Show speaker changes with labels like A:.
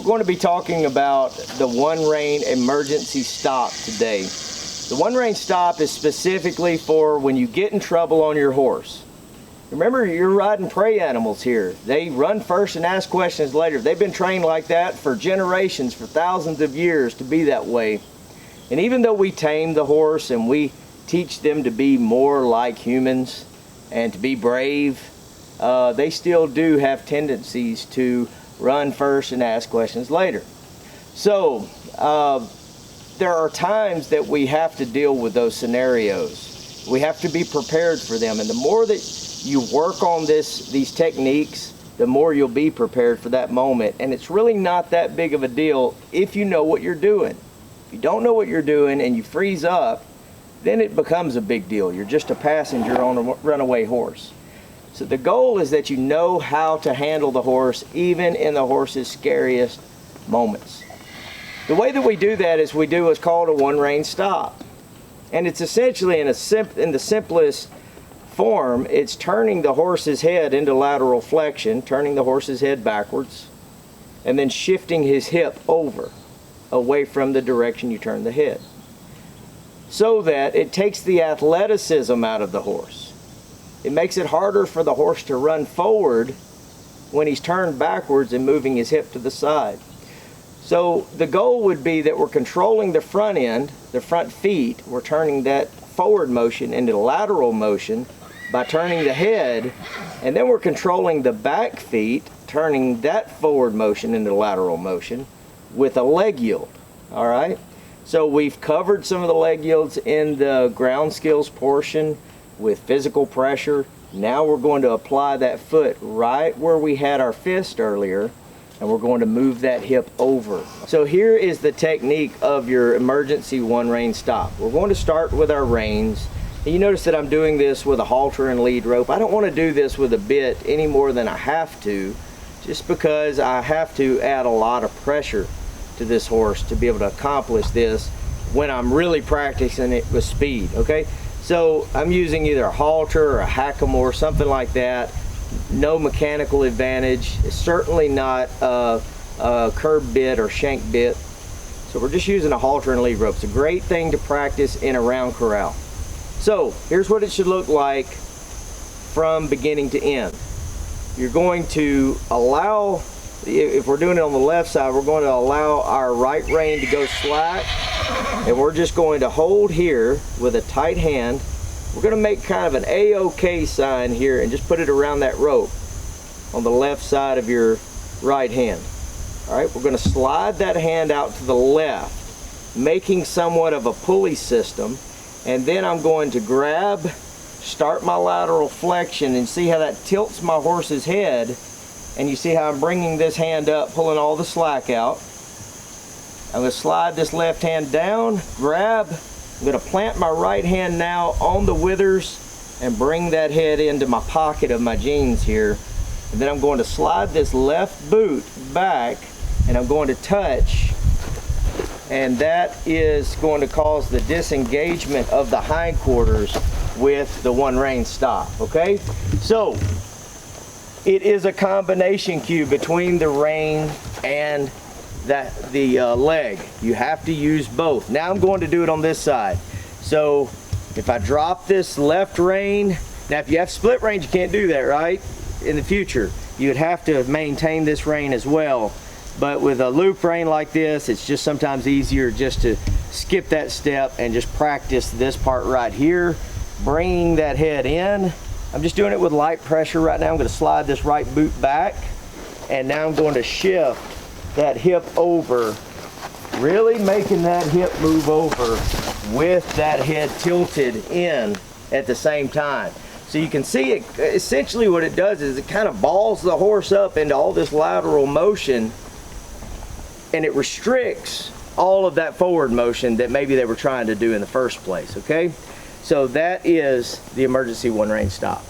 A: We're going to be talking about the one rein emergency stop today. The one rein stop is specifically for when you get in trouble on your horse. Remember, you're riding prey animals here. They run first and ask questions later. They've been trained like that for generations, for thousands of years to be that way. And even though we tame the horse and we teach them to be more like humans and to be brave, they still do have tendencies to run first and ask questions later. So there are times that we have to deal with those scenarios. We have to be prepared for them, and the more that you work on these techniques, the more you'll be prepared for that moment. And it's really not that big of a deal if you know what you're doing. If you don't know what you're doing and you freeze up, then it becomes a big deal. You're just a passenger on a runaway horse. So the goal is that you know how to handle the horse even in the horse's scariest moments. The way that we do that is we do what's called a one rein stop. And it's essentially in the simplest form, it's turning the horse's head into lateral flexion, turning the horse's head backwards, and then shifting his hip over, away from the direction you turn the head, so that it takes the athleticism out of the horse. It makes it harder for the horse to run forward when he's turned backwards and moving his hip to the side. So the goal would be that we're controlling the front end, the front feet. We're turning that forward motion into lateral motion by turning the head, and then we're controlling the back feet, turning that forward motion into lateral motion with a leg yield. All right? So we've covered some of the leg yields in the ground skills portion with physical pressure. Now we're going to apply that foot right where we had our fist earlier, and we're going to move that hip over. So here is the technique of your emergency one rein stop. We're going to start with our reins. And you notice that I'm doing this with a halter and lead rope. I don't want to do this with a bit any more than I have to, just because I have to add a lot of pressure to this horse to be able to accomplish this when I'm really practicing it with speed, okay? So I'm using either a halter or a hackamore, something like that. No mechanical advantage. It's certainly not a curb bit or shank bit. So we're just using a halter and lead rope. It's a great thing to practice in a round corral. So here's what it should look like from beginning to end. You're going to allow, if we're doing it on the left side, we're going to allow our right rein to go slack, and we're just going to hold here with a tight hand. We're going to make kind of an A-OK sign here and just put it around that rope on the left side of your right hand. All right, we're going to slide that hand out to the left, making somewhat of a pulley system, and then I'm going to grab, start my lateral flexion, and see how that tilts my horse's head. And you see how I'm bringing this hand up, pulling all the slack out. I'm going to slide this left hand down, grab. I'm going to plant my right hand now on the withers and bring that head into my pocket of my jeans here. And then I'm going to slide this left boot back, and I'm going to touch. And that is going to cause the disengagement of the hindquarters with the one rein stop, okay? So it is a combination cue between the rein and the leg. You have to use both. Now I'm going to do it on this side. So if I drop this left rein, now if you have split reins, you can't do that, right? In the future, you would have to maintain this rein as well. But with a loop rein like this, it's just sometimes easier just to skip that step and just practice this part right here, bringing that head in. I'm just doing it with light pressure right now. I'm going to slide this right boot back, and now I'm going to shift that hip over, really making that hip move over with that head tilted in at the same time. So you can see it, essentially what it does is it kind of balls the horse up into all this lateral motion, and it restricts all of that forward motion that maybe they were trying to do in the first place, okay? So that is the emergency one rein stop.